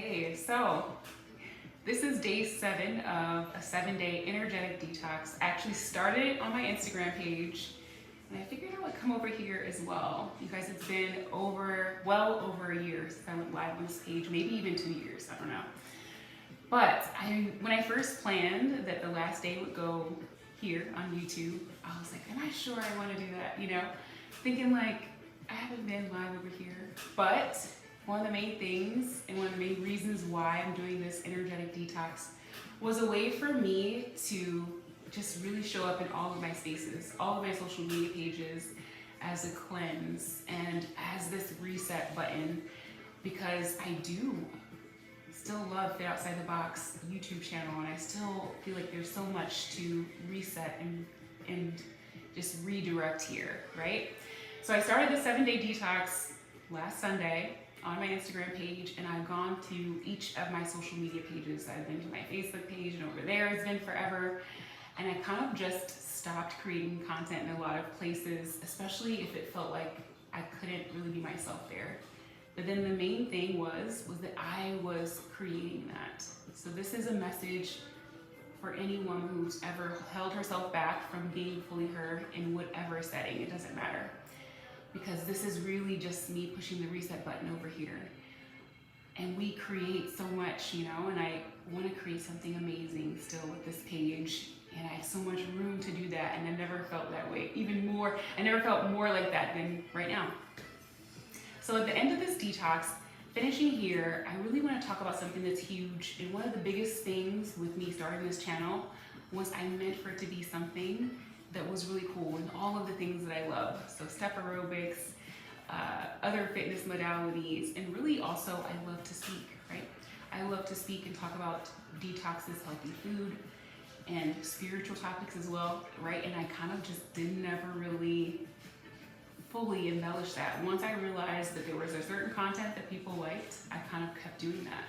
Okay, so this is day 7 of a 7-day energetic detox. I actually started it on my Instagram page, and I figured I would come over here as well. You guys, it's been well over a year since I went live on this page, maybe even 2 years, I don't know. But when I first planned that the last day would go here on YouTube, I was like, am I sure I want to do that? Thinking like, I haven't been live over here. But one of the main things and one of the main reasons why I'm doing this energetic detox was a way for me to just really show up in all of my spaces, all of my social media pages as a cleanse and as this reset button, because I do still love the Outside the Box YouTube channel, and I still feel like there's so much to reset and just redirect here, right? So I started the 7-day detox last Sunday on my Instagram page, and I've gone to each of my social media pages. I've been to my Facebook page, and over there it's been forever. And I kind of just stopped creating content in a lot of places, especially if it felt like I couldn't really be myself there. But then the main thing was that I was creating that. So this is a message for anyone who's ever held herself back from being fully her in whatever setting, it doesn't matter. Because this is really just me pushing the reset button over here. And we create so much, and I want to create something amazing still with this page. And I have so much room to do that, and I never felt that way. I never felt more like that than right now. So at the end of this detox, finishing here, I really want to talk about something that's huge. And one of the biggest things with me starting this channel was I meant for it to be something that was really cool and all of the things that I love. So step aerobics, other fitness modalities, and really also I love to speak, right? I love to speak and talk about detoxes, healthy food, and spiritual topics as well, right? And I kind of just never really fully embellish that. Once I realized that there was a certain content that people liked, I kind of kept doing that.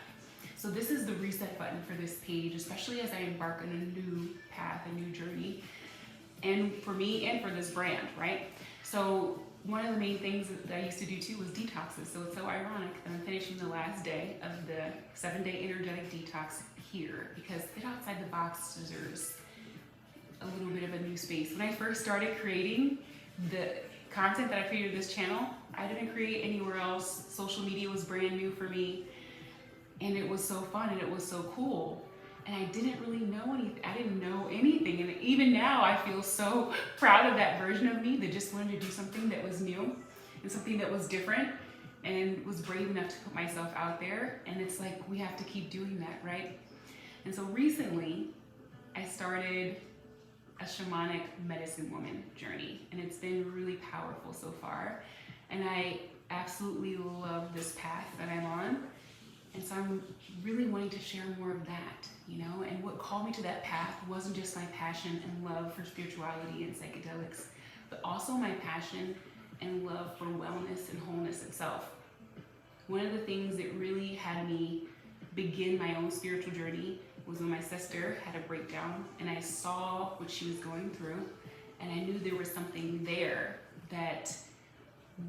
So this is the reset button for this page, especially as I embark on a new path, a new journey, and for me and for this brand, right? So one of the main things that I used to do too was detoxes. So it's so ironic that I'm finishing the last day of the 7-day energetic detox here, because Fit Outside the Box deserves a little bit of a new space. When I first started creating the content that I created this channel, I didn't create anywhere else. Social media was brand new for me, and it was so fun and it was so cool. And I didn't really know anything. I didn't know anything. And even now I feel so proud of that version of me that just wanted to do something that was new and something that was different and was brave enough to put myself out there. And it's like, we have to keep doing that, right? And so recently I started a shamanic medicine woman journey, and it's been really powerful so far. And I absolutely love this path that I'm on. And so I'm really wanting to share more of that, and what called me to that path wasn't just my passion and love for spirituality and psychedelics, but also my passion and love for wellness and wholeness itself. One of the things that really had me begin my own spiritual journey was when my sister had a breakdown, and I saw what she was going through, and I knew there was something there that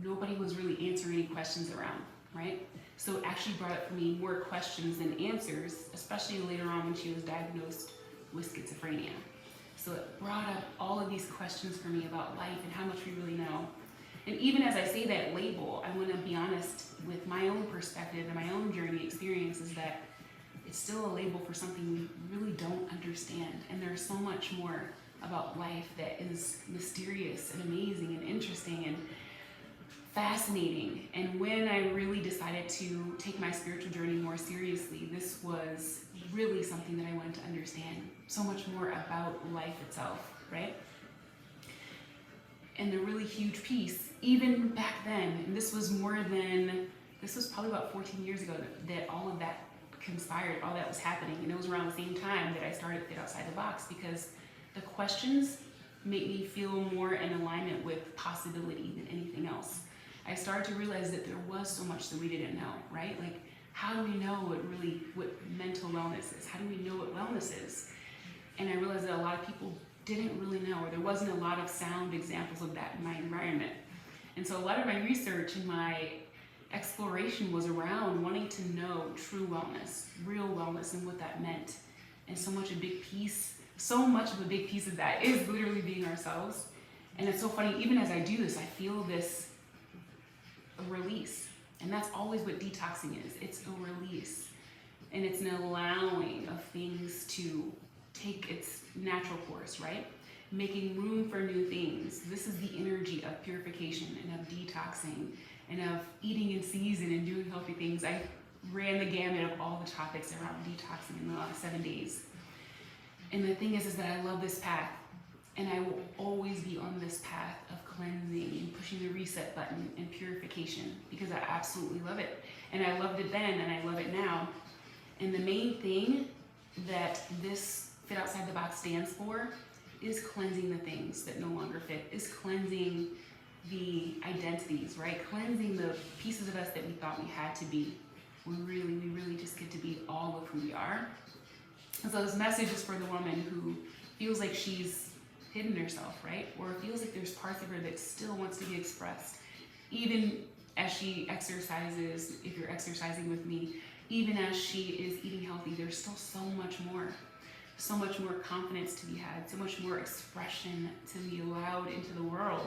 nobody was really answering any questions around, right? So it actually brought up for me more questions than answers, especially later on when she was diagnosed with schizophrenia. So it brought up all of these questions for me about life and how much we really know. And even as I say that label, I want to be honest with my own perspective and my own journey experiences that it's still a label for something we really don't understand. And there's so much more about life that is mysterious and amazing and interesting and fascinating. And when I really decided to take my spiritual journey more seriously, this was really something that I wanted to understand so much more about life itself, right? And the really huge piece, even back then, and this was probably about 14 years ago that all of that conspired, all that was happening. And it was around the same time that I started Fit Outside the Box, because the questions make me feel more in alignment with possibility than anything else. I started to realize that there was so much that we didn't know, right? Like, how do we know what mental wellness is? How do we know what wellness is? And I realized that a lot of people didn't really know, or there wasn't a lot of sound examples of that in my environment. And so a lot of my research and my exploration was around wanting to know true wellness, real wellness, and what that meant. And so much of a big piece of that is literally being ourselves. And it's so funny, even as I do this, I feel this release. And that's always what detoxing is. It's a release. And it's an allowing of things to take its natural course, right? Making room for new things. This is the energy of purification and of detoxing and of eating in season and doing healthy things. I ran the gamut of all the topics around detoxing in the last 7 days. And the thing is that I love this path, and I will always be on this path of cleansing and pushing the reset button and purification, because I absolutely love it. And I loved it then, and I love it now. And the main thing that this Fit Outside the Box stands for is cleansing the things that no longer fit, is cleansing the identities, right? Cleansing the pieces of us that we thought we had to be. We really just get to be all of who we are. And so this message is for the woman who feels like she's hidden herself, right? Or feels like there's parts of her that still wants to be expressed. Even as she exercises, if you're exercising with me, even as she is eating healthy, there's still so much more confidence to be had, so much more expression to be allowed into the world.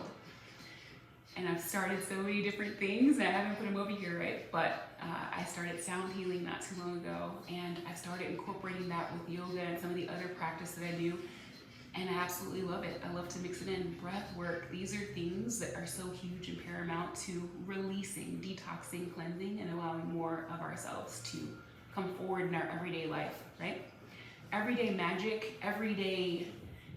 And I've started so many different things, and I haven't put them over here, right? But I started sound healing not too long ago, and I started incorporating that with yoga and some of the other practice that I do, and I absolutely love it. I love to mix it in. Breath work, these are things that are so huge and paramount to releasing, detoxing, cleansing, and allowing more of ourselves to come forward in our everyday life, right? Everyday magic, everyday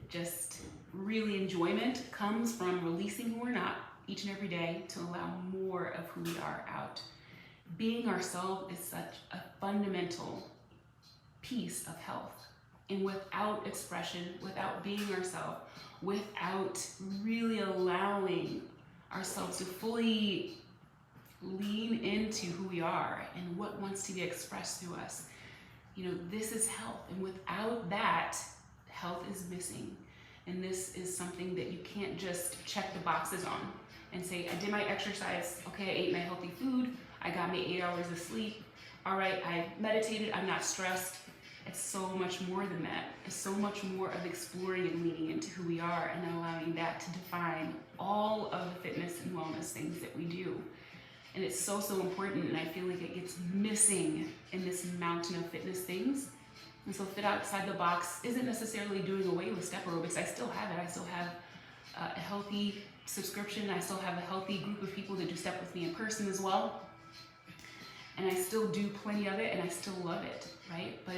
just really enjoyment comes from releasing who we're not each and every day to allow more of who we are out. Being ourselves is such a fundamental piece of health. And without expression, without being ourselves, without really allowing ourselves to fully lean into who we are and what wants to be expressed through us, this is health. And without that, health is missing. And this is something that you can't just check the boxes on and say, I did my exercise, okay, I ate my healthy food, I got my 8 hours of sleep, all right, I meditated, I'm not stressed. It's so much more than that. It's so much more of exploring and leaning into who we are and allowing that to define all of the fitness and wellness things that we do. And it's so important, and I feel like it gets missing in this mountain of fitness things. And so Fit Outside the Box isn't necessarily doing away with step aerobics. I still have it. I still have a healthy subscription. I still have a healthy group of people that do step with me in person as well. And I still do plenty of it, and I still love it, right? But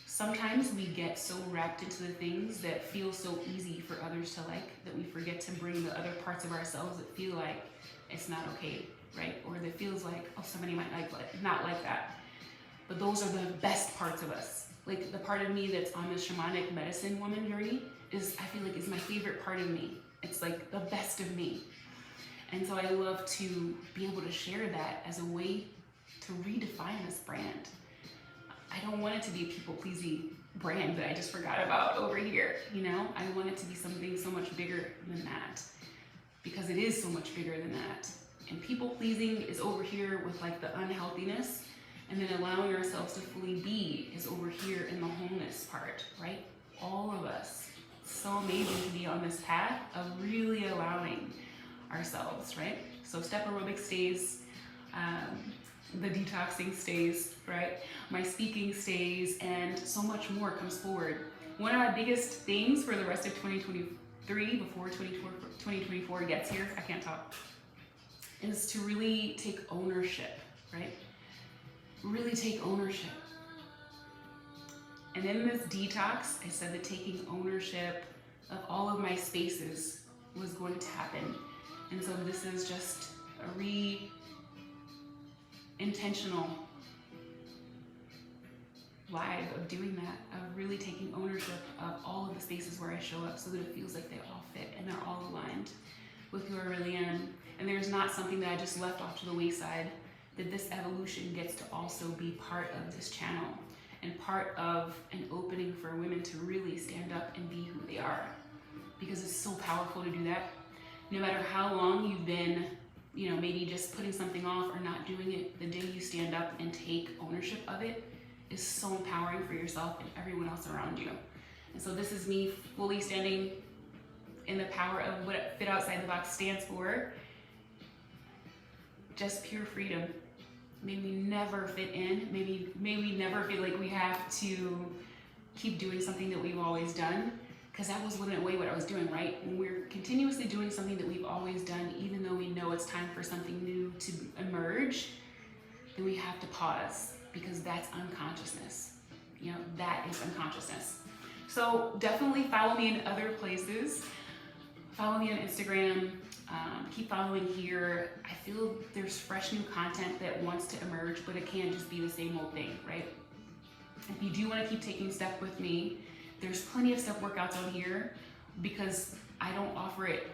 sometimes we get so wrapped into the things that feel so easy for others to like that we forget to bring the other parts of ourselves that feel like it's not okay, right? Or that feels like, oh, somebody might not like that. But those are the best parts of us. Like the part of me that's on this shamanic medicine woman journey I feel like is my favorite part of me. It's like the best of me. And so I love to be able to share that as a way to redefine this brand. I don't want it to be a people-pleasing brand that I just forgot about over here, I want it to be something so much bigger than that, because it is so much bigger than that. And people-pleasing is over here with like the unhealthiness, and then allowing ourselves to fully be is over here in the wholeness part, right? All of us. So amazing to be on this path of really allowing ourselves, right? So step aerobic stays, the detoxing stays, right? My speaking stays, and so much more comes forward. One of my biggest things for the rest of 2023, before 2024 gets here, I can't talk, is to really take ownership, right? Really take ownership. And in this detox, I said that taking ownership of all of my spaces was going to happen. And so this is just a intentional vibe of doing that, of really taking ownership of all of the spaces where I show up so that it feels like they all fit and they're all aligned with who I really am. And there's not something that I just left off to the wayside, that this evolution gets to also be part of this channel and part of an opening for women to really stand up and be who they are. Because it's so powerful to do that. No matter how long you've been you know, maybe just putting something off or not doing it, the day you stand up and take ownership of it is so empowering for yourself and everyone else around you. And so this is me fully standing in the power of what Fit Outside the Box stands for. Just pure freedom. May we never fit in. May we never feel like we have to keep doing something that we've always done. Because that was in a way what I was doing, right? When we're continuously doing something that we've always done, even though we know it's time for something new to emerge, then we have to pause, because that's unconsciousness. You know, that is unconsciousness. So definitely follow me in other places. Follow me on Instagram. Keep following here. I feel there's fresh new content that wants to emerge, but it can't just be the same old thing, right? If you do want to keep taking steps with me, there's plenty of step workouts on here, because I don't offer it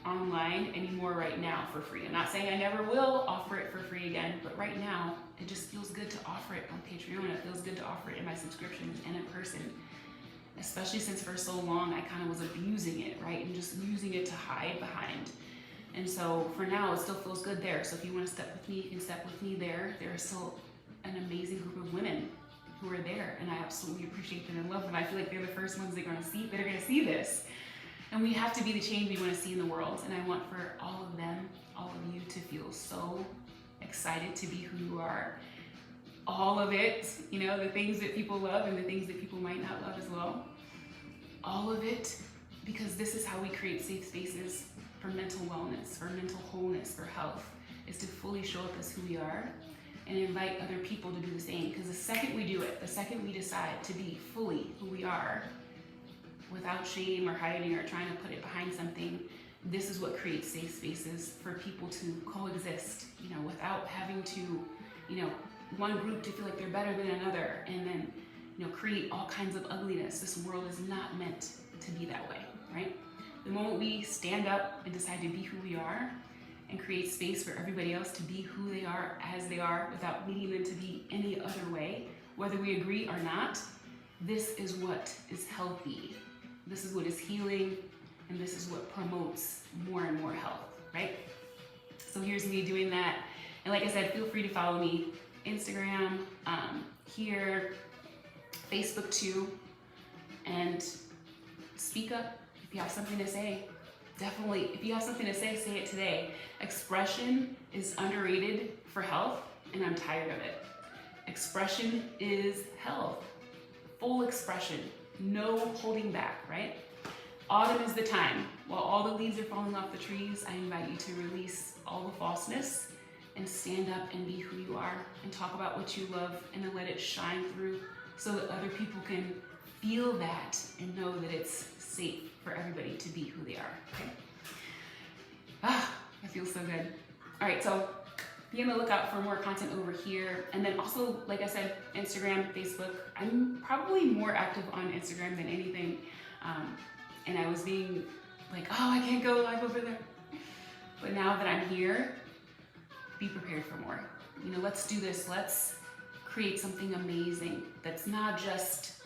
online anymore right now for free. I'm not saying I never will offer it for free again, but right now it just feels good to offer it on Patreon. It feels good to offer it in my subscriptions and in person, especially since for so long I kind of was abusing it, right? And just using it to hide behind. And so for now, it still feels good there. So if you want to step with me, you can step with me there. There's still an amazing group of women who are there, and I absolutely appreciate them and love them. I feel like they're the first ones that are going to see this. And we have to be the change we want to see in the world. And I want for all of them, all of you, to feel so excited to be who you are. All of it, you know, the things that people love and the things that people might not love as well. All of it, because this is how we create safe spaces for mental wellness, for mental wholeness, for health, is to fully show up as who we are and invite other people to do the same. Because the second we do it, the second we decide to be fully who we are, without shame or hiding or trying to put it behind something, this is what creates safe spaces for people to coexist, you know, without having to, you know, one group to feel like they're better than another and then, you know, create all kinds of ugliness. This world is not meant to be that way, right? The moment we stand up and decide to be who we are and create space for everybody else to be who they are as they are without needing them to be any other way, whether we agree or not, this is what is healthy. This is what is healing, and this is what promotes more and more health, right? So here's me doing that. And like I said, feel free to follow me, Instagram, here, Facebook too, and speak up if you have something to say. Definitely, if you have something to say it today. Expression is underrated for health, and I'm tired of it. Expression is health. Full expression, no holding back, right? Autumn is the time. While all the leaves are falling off the trees, I invite you to release all the falseness and stand up and be who you are and talk about what you love and then let it shine through so that other people can feel that and know that it's safe for everybody to be who they are, okay? That feels so good. All right, so be on the lookout for more content over here. And then also, like I said, Instagram, Facebook. I'm probably more active on Instagram than anything. And I was being like, oh, I can't go live over there. But now that I'm here, be prepared for more. You know, let's do this. Let's create something amazing that's not just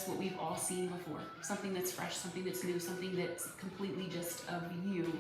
what we've all seen before. Something that's fresh, something that's new, something that's completely just of you